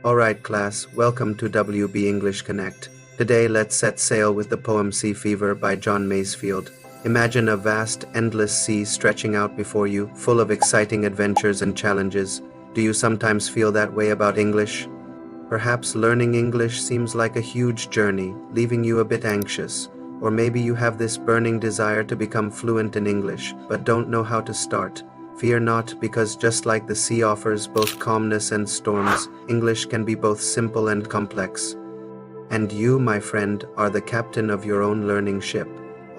Alright class, welcome to WB English Connect. Today let's set sail with the poem Sea Fever by John Masefield. Imagine a vast, endless sea stretching out before you, full of exciting adventures and challenges. Do you sometimes feel that way about English? Perhaps learning English seems like a huge journey, leaving you a bit anxious. Or maybe you have this burning desire to become fluent in English, but don't know how to start. Fear not, because just like the sea offers both calmness and storms, English can be both simple and complex. And you, my friend, are the captain of your own learning ship.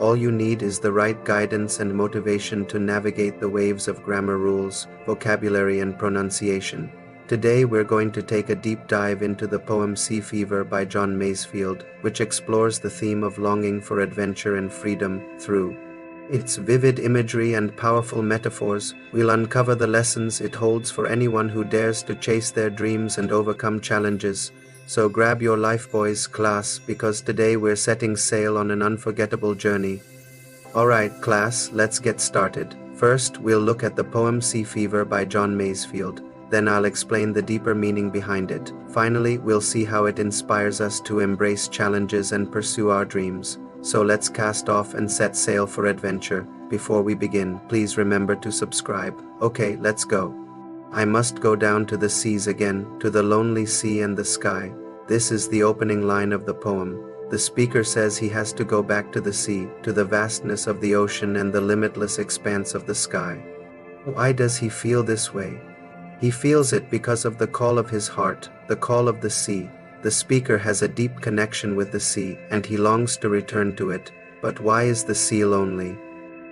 All you need is the right guidance and motivation to navigate the waves of grammar rules, vocabulary, and pronunciation. Today we're going to take a deep dive into the poem Sea Fever by John Masefield, which explores the theme of longing for adventure and freedom through its vivid imagery and powerful metaphors. We'll uncover the lessons it holds for anyone who dares to chase their dreams and overcome challenges. So grab your lifebuoys, class, because today we're setting sail on an unforgettable journey. Alright class, let's get started. First, we'll look at the poem Sea Fever by John Masefield. Then I'll explain the deeper meaning behind it. Finally, we'll see how it inspires us to embrace challenges and pursue our dreams. So let's cast off and set sail for adventure. Before we begin, please remember to subscribe. Okay, let's go. I must go down to the seas again, to the lonely sea and the sky. This is the opening line of the poem. The speaker says he has to go back to the sea, to the vastness of the ocean and the limitless expanse of the sky. Why does he feel this way? He feels it because of the call of his heart, the call of the sea. The speaker has a deep connection with the sea, and he longs to return to it. But why is the sea lonely?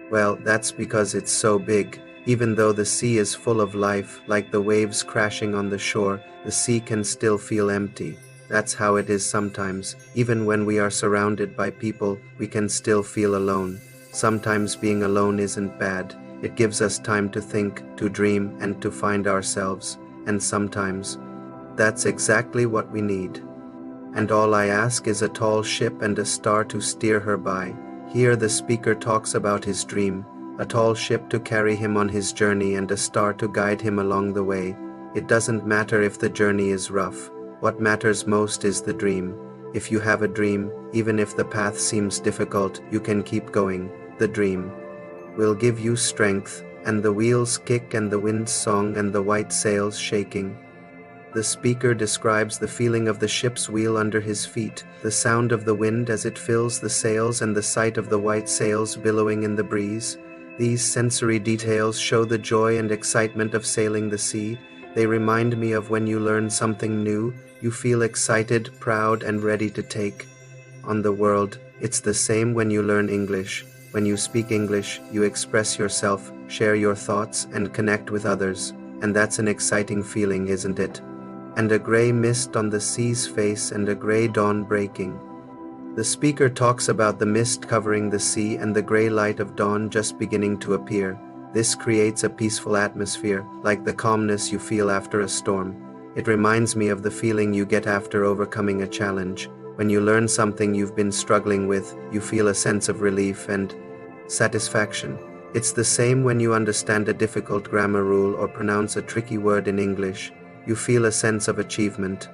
Well, that's because it's so big. Even though the sea is full of life, like the waves crashing on the shore, the sea can still feel empty. That's how it is sometimes. Even when we are surrounded by people, we can still feel alone. Sometimes being alone isn't bad. It gives us time to think, to dream, and to find ourselves. And sometimes that's exactly what we need. And all I ask is a tall ship and a star to steer her by. Here the speaker talks about his dream, a tall ship to carry him on his journey and a star to guide him along the way. It doesn't matter if the journey is rough. What matters most is the dream. If you have a dream, even if the path seems difficult, you can keep going. The dream will give you strength, and the wheels kick and the wind's song and the white sails shaking. The speaker describes the feeling of the ship's wheel under his feet, the sound of the wind as it fills the sails and the sight of the white sails billowing in the breeze. These sensory details show the joy and excitement of sailing the sea. They remind me of when you learn something new, you feel excited, proud, and ready to take on the world. It's the same when you learn English. When you speak English, you express yourself, share your thoughts, and connect with others. And that's an exciting feeling, isn't it? And a gray mist on the sea's face and a gray dawn breaking. The speaker talks about the mist covering the sea and the gray light of dawn just beginning to appear. This creates a peaceful atmosphere, like the calmness you feel after a storm. It reminds me of the feeling you get after overcoming a challenge. When you learn something you've been struggling with, you feel a sense of relief and satisfaction. It's the same when you understand a difficult grammar rule or pronounce a tricky word in English. You feel a sense of achievement.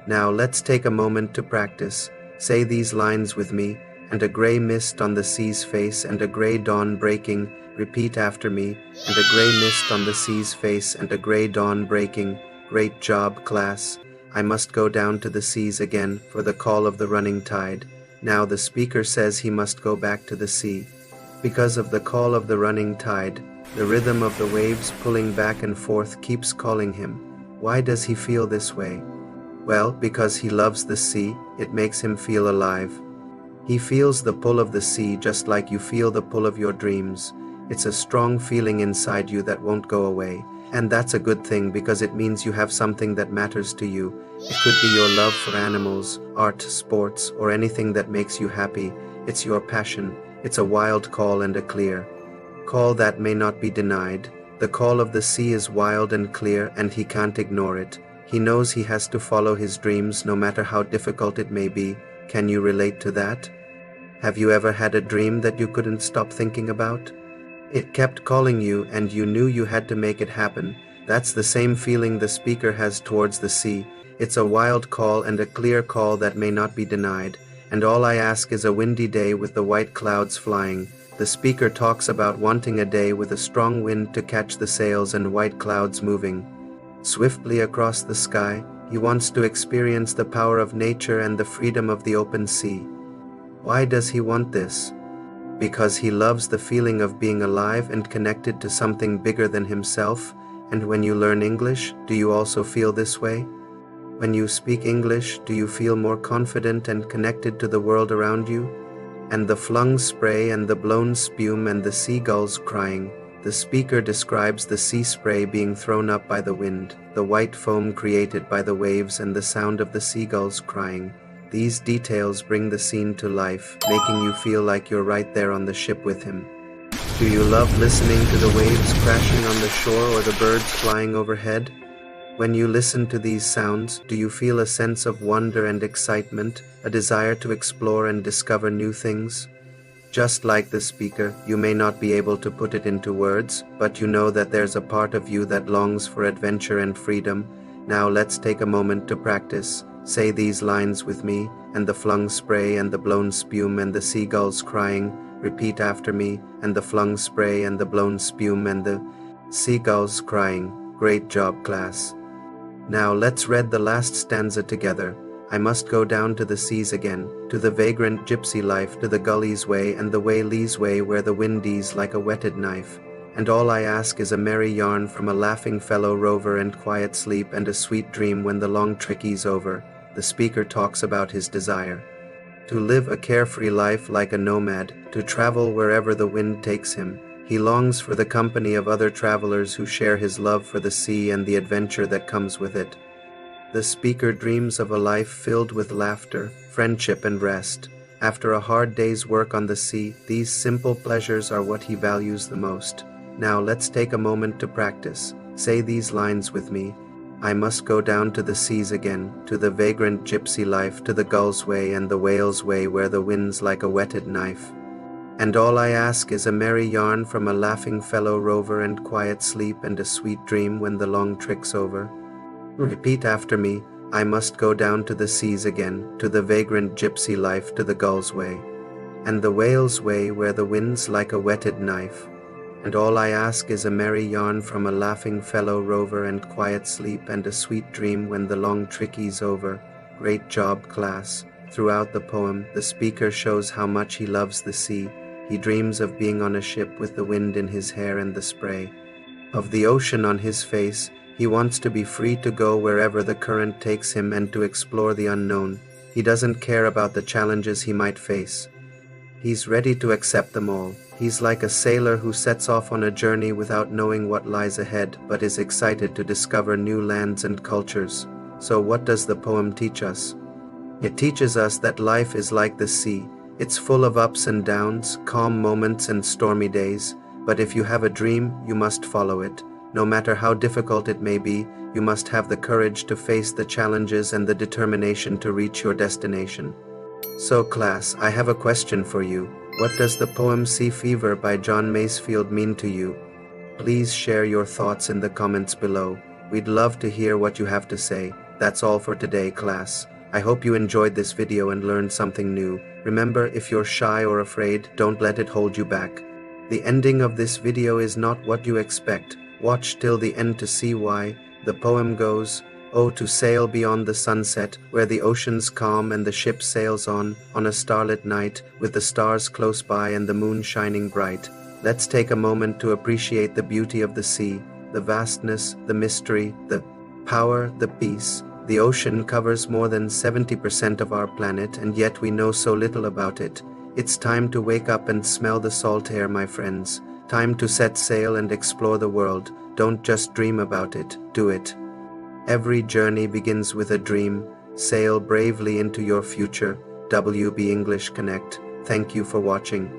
Now let's take a moment to practice. Say these lines with me. And a gray mist on the sea's face and a gray dawn breaking. Repeat after me. And a gray mist on the sea's face and a gray dawn breaking. Great job, class. I must go down to the seas again for the call of the running tide. Now the speaker says he must go back to the sea. Because of the call of the running tide, the rhythm of the waves pulling back and forth keeps calling him. Why does he feel this way? Well, because he loves the sea, it makes him feel alive. He feels the pull of the sea just like you feel the pull of your dreams. It's a strong feeling inside you that won't go away. And that's a good thing because it means you have something that matters to you. It could be your love for animals, art, sports, or anything that makes you happy. It's your passion. It's a wild call and a clear call that may not be denied. The call of the sea is wild and clear, and he can't ignore it. He knows he has to follow his dreams no matter how difficult it may be. Can you relate to that? Have you ever had a dream that you couldn't stop thinking about? It kept calling you and you knew you had to make it happen. That's the same feeling the speaker has towards the sea. It's a wild call and a clear call that may not be denied. And all I ask is a windy day with the white clouds flying. The speaker talks about wanting a day with a strong wind to catch the sails and white clouds moving swiftly across the sky. He wants to experience the power of nature and the freedom of the open sea. Why does he want this? Because he loves the feeling of being alive and connected to something bigger than himself. And when you learn English, do you also feel this way? When you speak English, do you feel more confident and connected to the world around you? And the flung spray and the blown spume and the seagulls crying. The speaker describes the sea spray being thrown up by the wind, the white foam created by the waves, and the sound of the seagulls crying. These details bring the scene to life, making you feel like you're right there on the ship with him. Do you love listening to the waves crashing on the shore or the birds flying overhead? When you listen to these sounds, do you feel a sense of wonder and excitement, a desire to explore and discover new things? Just like the speaker, you may not be able to put it into words, but you know that there's a part of you that longs for adventure and freedom. Now let's take a moment to practice. Say these lines with me, and the flung spray and the blown spume and the seagulls crying. Repeat after me, and the flung spray and the blown spume and the seagulls crying. Great job, class. Now let's read the last stanza together. I must go down to the seas again, to the vagrant gypsy life, to the gully's way and the waylee's way where the wind is like a whetted knife. And all I ask is a merry yarn from a laughing fellow rover and quiet sleep and a sweet dream when the long trickie's over. The speaker talks about his desire to live a carefree life like a nomad, to travel wherever the wind takes him. He longs for the company of other travelers who share his love for the sea and the adventure that comes with it. The speaker dreams of a life filled with laughter, friendship, and rest. After a hard day's work on the sea, these simple pleasures are what he values the most. Now let's take a moment to practice. Say these lines with me. I must go down to the seas again, to the vagrant gypsy life, to the gull's way and the whale's way where the wind's like a whetted knife. And all I ask is a merry yarn from a laughing fellow rover and quiet sleep and a sweet dream when the long trick's over. Repeat after me. I must go down to the seas again, to the vagrant gypsy life, to the gull's way and the whale's way where the wind's like a whetted knife. And all I ask is a merry yarn from a laughing fellow rover and quiet sleep and a sweet dream when the long trickie's over. Great job, class. Throughout the poem, the speaker shows how much he loves the sea. He dreams of being on a ship with the wind in his hair and the spray of the ocean on his face. He wants to be free to go wherever the current takes him and to explore the unknown. He doesn't care about the challenges he might face. He's ready to accept them all. He's like a sailor who sets off on a journey without knowing what lies ahead, but is excited to discover new lands and cultures. So what does the poem teach us? It teaches us that life is like the sea. It's full of ups and downs, calm moments and stormy days. But if you have a dream, you must follow it. No matter how difficult it may be, you must have the courage to face the challenges and the determination to reach your destination. So class, I have a question for you. What does the poem Sea Fever by John Masefield mean to you? Please share your thoughts in the comments below. We'd love to hear what you have to say. That's all for today, class. I hope you enjoyed this video and learned something new. Remember, if you're shy or afraid, don't let it hold you back. The ending of this video is not what you expect. Watch till the end to see why. The poem goes, "Oh, to sail beyond the sunset, where the ocean's calm and the ship sails on a starlit night, with the stars close by and the moon shining bright. Let's take a moment to appreciate the beauty of the sea, the vastness, the mystery, the power, the peace. The ocean covers more than 70% of our planet, and yet we know so little about it. It's time to wake up and smell the salt air, my friends. Time to set sail and explore the world. Don't just dream about it, do it. Every journey begins with a dream. Sail bravely into your future. WB English Connect. Thank you for watching.